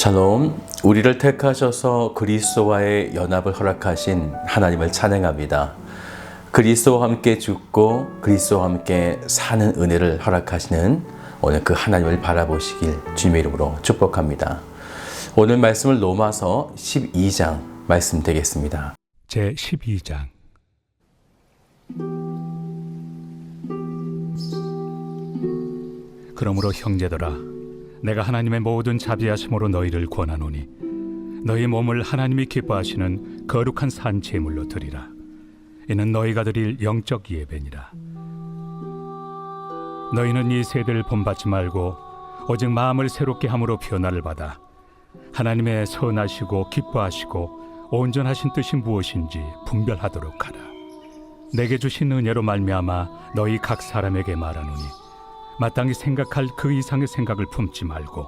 샬롬, 우리를 택하셔서 그리스도와의 연합을 허락하신 하나님을 찬양합니다. 그리스도와 함께 죽고 그리스도와 함께 사는 은혜를 허락하시는 오늘 그 하나님을 바라보시길 주님의 이름으로 축복합니다. 오늘 말씀을 로마서 12장 말씀 되겠습니다. 제 12장. 그러므로 형제들아, 내가 하나님의 모든 자비하심으로 너희를 권하노니 너희 몸을 하나님이 기뻐하시는 거룩한 산 제물로 드리라. 이는 너희가 드릴 영적 예배니라. 너희는 이 세대를 본받지 말고 오직 마음을 새롭게 함으로 변화를 받아 하나님의 선하시고 기뻐하시고 온전하신 뜻이 무엇인지 분별하도록 하라. 내게 주신 은혜로 말미암아 너희 각 사람에게 말하노니 마땅히 생각할 그 이상의 생각을 품지 말고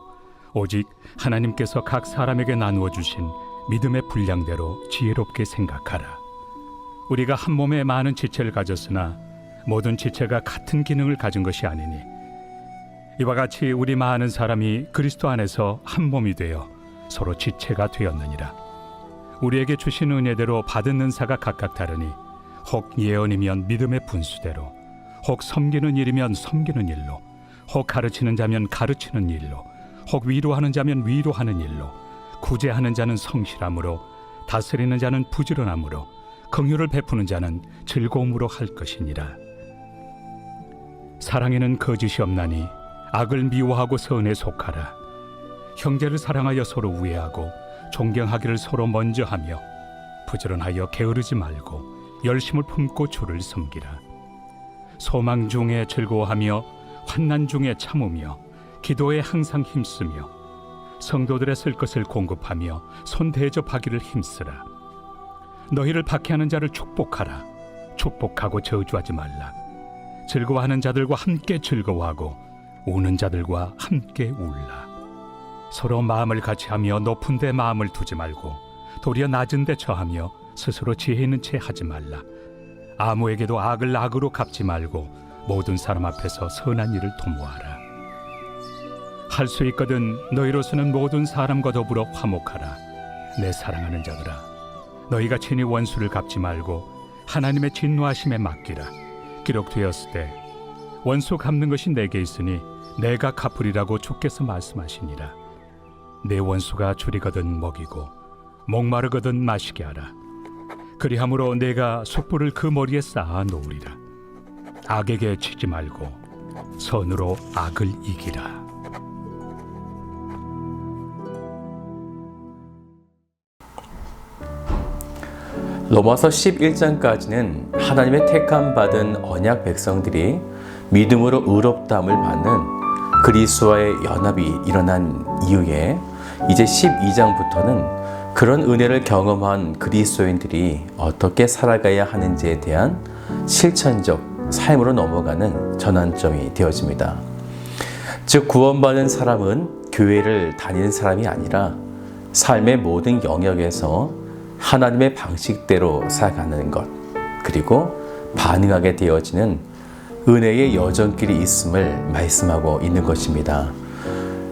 오직 하나님께서 각 사람에게 나누어 주신 믿음의 분량대로 지혜롭게 생각하라. 우리가 한 몸에 많은 지체를 가졌으나 모든 지체가 같은 기능을 가진 것이 아니니 이와 같이 우리 많은 사람이 그리스도 안에서 한 몸이 되어 서로 지체가 되었느니라. 우리에게 주신 은혜대로 받은 은사가 각각 다르니 혹 예언이면 믿음의 분수대로, 혹 섬기는 일이면 섬기는 일로, 혹 가르치는 자면 가르치는 일로, 혹 위로하는 자면 위로하는 일로, 구제하는 자는 성실함으로, 다스리는 자는 부지런함으로, 긍휼을 베푸는 자는 즐거움으로 할 것이니라. 사랑에는 거짓이 없나니 악을 미워하고 선에 속하라. 형제를 사랑하여 서로 우애하고 존경하기를 서로 먼저 하며 부지런하여 게으르지 말고 열심을 품고 주를 섬기라. 소망 중에 즐거워하며 환난 중에 참으며 기도에 항상 힘쓰며 성도들의 쓸 것을 공급하며 손 대접하기를 힘쓰라. 너희를 박해하는 자를 축복하라. 축복하고 저주하지 말라. 즐거워하는 자들과 함께 즐거워하고 우는 자들과 함께 울라. 서로 마음을 같이하며 높은 데 마음을 두지 말고 도리어 낮은 데 처하며 스스로 지혜 있는 채 하지 말라. 아무에게도 악을 악으로 갚지 말고 모든 사람 앞에서 선한 일을 도모하라. 할 수 있거든 너희로서는 모든 사람과 더불어 화목하라. 내 사랑하는 자들아, 너희가 친히 원수를 갚지 말고 하나님의 진노하심에 맡기라. 기록되었을 때 원수 갚는 것이 내게 있으니 내가 갚으리라고 주께서 말씀하시니라. 내 원수가 줄이거든 먹이고 목마르거든 마시게 하라. 그리함으로 내가 숯불을 그 머리에 쌓아 놓으리라. 악에게 치지 말고 선으로 악을 이기라. 로마서 11장까지는 하나님의 택함 받은 언약 백성들이 믿음으로 의롭다함을 받는 그리스도와의 연합이 일어난 이후에 이제 12장부터는 그런 은혜를 경험한 그리스도인들이 어떻게 살아가야 하는지에 대한 실천적 삶으로 넘어가는 전환점이 되어집니다. 즉 구원받은 사람은 교회를 다니는 사람이 아니라 삶의 모든 영역에서 하나님의 방식대로 살아가는 것, 그리고 반응하게 되어지는 은혜의 여정길이 있음을 말씀하고 있는 것입니다.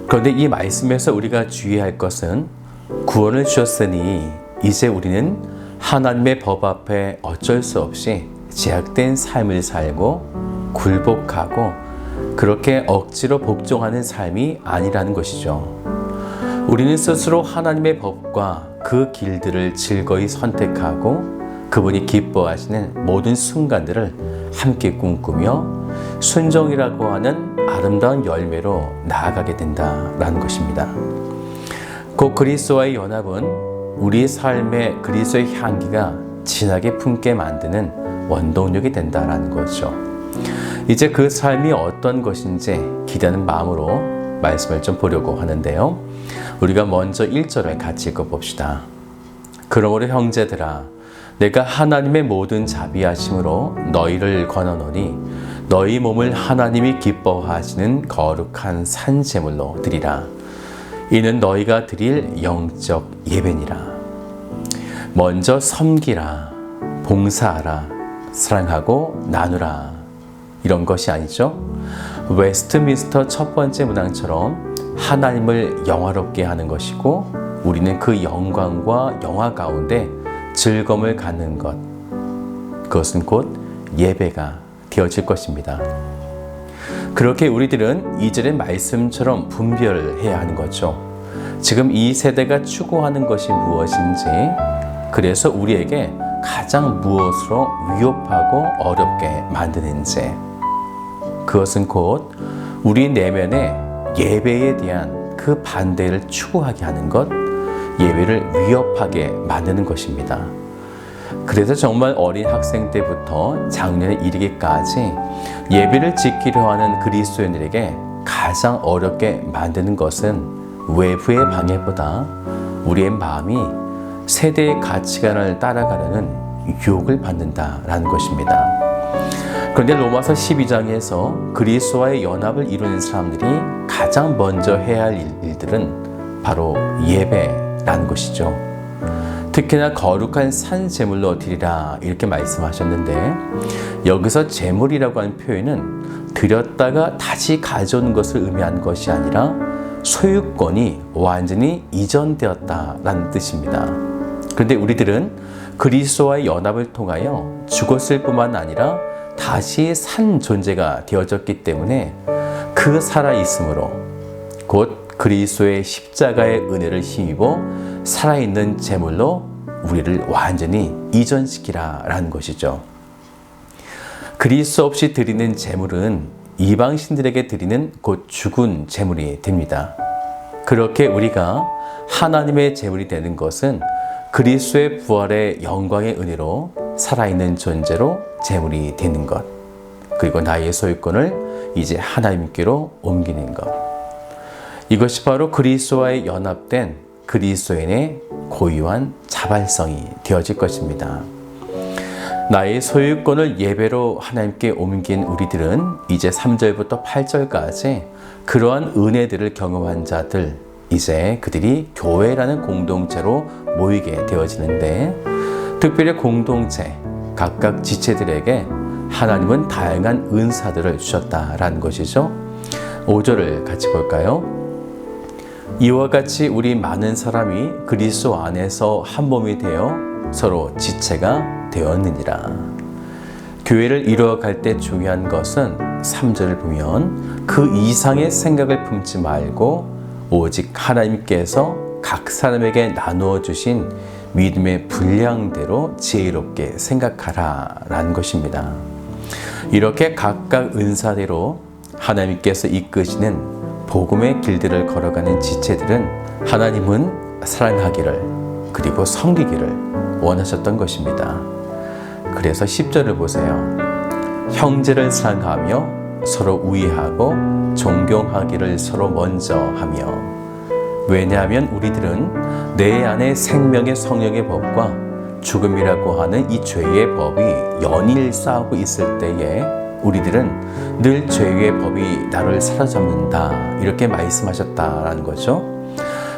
그런데 이 말씀에서 우리가 주의할 것은 구원을 주셨으니 이제 우리는 하나님의 법 앞에 어쩔 수 없이 제약된 삶을 살고 굴복하고 그렇게 억지로 복종하는 삶이 아니라는 것이죠. 우리는 스스로 하나님의 법과 그 길들을 즐거이 선택하고 그분이 기뻐하시는 모든 순간들을 함께 꿈꾸며 순종이라고 하는 아름다운 열매로 나아가게 된다라는 것입니다. 곧 그리스도와의 연합은 우리의 삶에 그리스도의 향기가 진하게 품게 만드는 원동력이 된다라는 거죠. 이제 그 삶이 어떤 것인지 기대하는 마음으로 말씀을 좀 보려고 하는데요. 우리가 먼저 1절을 같이 읽어봅시다. 그러므로 형제들아, 내가 하나님의 모든 자비하심으로 너희를 권하노니 너희 몸을 하나님이 기뻐하시는 거룩한 산 제물로 드리라. 이는 너희가 드릴 영적 예배니라. 먼저 섬기라, 봉사하라, 사랑하고 나누라, 이런 것이 아니죠. 웨스트민스터 첫 번째 문항처럼 하나님을 영화롭게 하는 것이고 우리는 그 영광과 영화 가운데 즐거움을 갖는 것, 그것은 곧 예배가 되어질 것입니다. 그렇게 우리들은 2절의 말씀처럼 분별해야 하는 거죠. 지금 이 세대가 추구하는 것이 무엇인지, 그래서 우리에게 가장 무엇으로 위협하고 어렵게 만드는지, 그것은 곧 우리 내면의 예배에 대한 그 반대를 추구하게 하는 것, 예배를 위협하게 만드는 것입니다. 그래서 정말 어린 학생 때부터 장년에 이르기까지 예배를 지키려 하는 그리스도인들에게 가장 어렵게 만드는 것은 외부의 방해보다 우리의 마음이 세대의 가치관을 따라가려는 유혹을 받는다라는 것입니다. 그런데 로마서 12장에서 그리스도와의 연합을 이루는 사람들이 가장 먼저 해야 할 일들은 바로 예배라는 것이죠. 특히나 거룩한 산 제물로 드리라 이렇게 말씀하셨는데, 여기서 제물이라고 하는 표현은 드렸다가 다시 가져오는 것을 의미한 것이 아니라 소유권이 완전히 이전되었다라는 뜻입니다. 그런데 우리들은 그리스도와의 연합을 통하여 죽었을 뿐만 아니라 다시 산 존재가 되어졌기 때문에 그 살아있음으로, 곧 그리스도의 십자가의 은혜를 힘입어 살아있는 제물로 우리를 완전히 이전시키라 라는 것이죠. 그리스도 없이 드리는 제물은 이방신들에게 드리는 곧 죽은 제물이 됩니다. 그렇게 우리가 하나님의 제물이 되는 것은 그리스도의 부활의 영광의 은혜로 살아있는 존재로 제물이 되는 것, 그리고 나의 소유권을 이제 하나님께로 옮기는 것, 이것이 바로 그리스도와의 연합된 그리스도인의 고유한 자발성이 되어질 것입니다. 나의 소유권을 예배로 하나님께 옮긴 우리들은 이제 3절부터 8절까지 그러한 은혜들을 경험한 자들, 이제 그들이 교회라는 공동체로 모이게 되어지는데, 특별히 공동체, 각각 지체들에게 하나님은 다양한 은사들을 주셨다라는 것이죠. 5절을 같이 볼까요? 이와 같이 우리 많은 사람이 그리스도 안에서 한 몸이 되어 서로 지체가 되었느니라. 교회를 이루어갈 때 중요한 것은 3절을 보면 그 이상의 생각을 품지 말고 오직 하나님께서 각 사람에게 나누어 주신 믿음의 분량대로 지혜롭게 생각하라 라는 것입니다. 이렇게 각각 은사대로 하나님께서 이끄시는 복음의 길들을 걸어가는 지체들은 하나님은 사랑하기를 그리고 섬기기를 원하셨던 것입니다. 그래서 10절을 보세요. 형제를 사랑하며 서로 우애하고 존경하기를 서로 먼저 하며, 왜냐하면 우리들은 내 안에 생명의 성령의 법과 죽음이라고 하는 이 죄의 법이 연일 싸우고 있을 때에 우리들은 늘 죄의 법이 나를 사로잡는다 이렇게 말씀하셨다라는 거죠.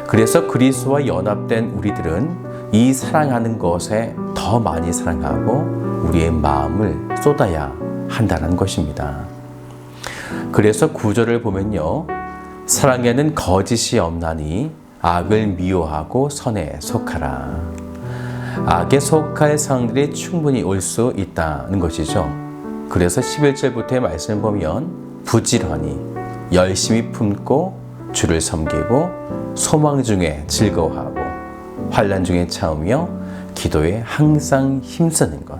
그래서 그리스도와 연합된 우리들은 이 사랑하는 것에 더 많이 사랑하고 우리의 마음을 쏟아야 한다는 것입니다. 그래서 9절을 보면요, 사랑에는 거짓이 없나니 악을 미워하고 선에 속하라. 악에 속할 상들이 충분히 올 수 있다는 것이죠. 그래서 11절부터의 말씀을 보면 부지런히 열심히 품고 주를 섬기고 소망 중에 즐거워하고 환난 중에 참으며 기도에 항상 힘쓰는 것.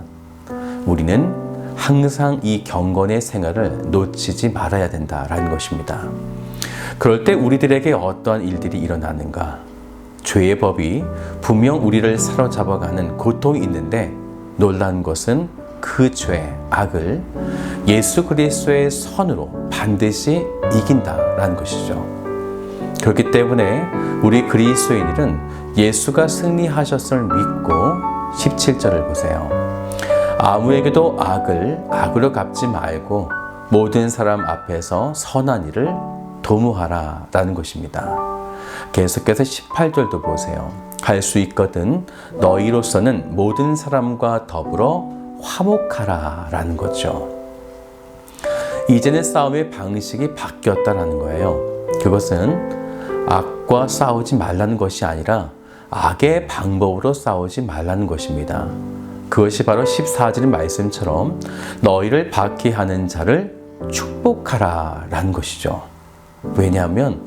우리는 항상 이 경건의 생활을 놓치지 말아야 된다라는 것입니다. 그럴 때 우리들에게 어떠한 일들이 일어나는가? 죄의 법이 분명 우리를 사로잡아가는 고통이 있는데, 놀라운 것은 그 죄, 악을 예수 그리스도의 선으로 반드시 이긴다라는 것이죠. 그렇기 때문에 우리 그리스도인들은 예수가 승리하셨음을 믿고 17절을 보세요. 아무에게도 악을 악으로 갚지 말고 모든 사람 앞에서 선한 일을 도모하라 라는 것입니다. 계속해서 18절도 보세요. 할 수 있거든 너희로서는 모든 사람과 더불어 화목하라 라는 거죠. 이제는 싸움의 방식이 바뀌었다라는 거예요. 그것은 악과 싸우지 말라는 것이 아니라 악의 방법으로 싸우지 말라는 것입니다. 그것이 바로 14절의 말씀처럼 너희를 박해하는 자를 축복하라 라는 것이죠. 왜냐하면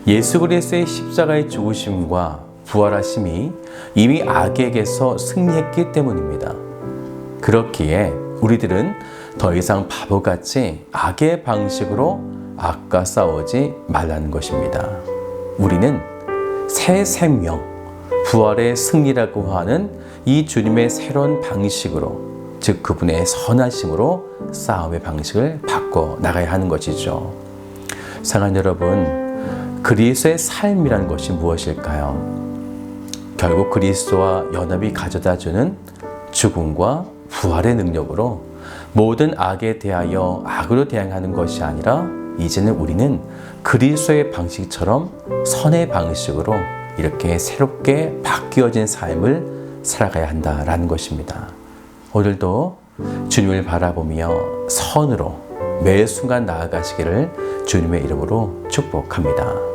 예수 그리스도의 십자가의 죽으심과 부활하심이 이미 악에게서 승리했기 때문입니다. 그렇기에 우리들은 더 이상 바보같이 악의 방식으로 악과 싸우지 말라는 것입니다. 우리는 새 생명, 부활의 승리라고 하는 이 주님의 새로운 방식으로, 즉 그분의 선하심으로 싸움의 방식을 바꿔 나가야 하는 것이죠. 사랑하는 여러분, 그리스도의 삶이라는 것이 무엇일까요? 결국 그리스도와 연합이 가져다주는 죽음과 부활의 능력으로 모든 악에 대하여 악으로 대항하는 것이 아니라 이제는 우리는 그리스도의 방식처럼 선의 방식으로 이렇게 새롭게 바뀌어진 삶을 살아가야 한다라는 것입니다. 오늘도 주님을 바라보며 선으로 매 순간 나아가시기를 주님의 이름으로 축복합니다.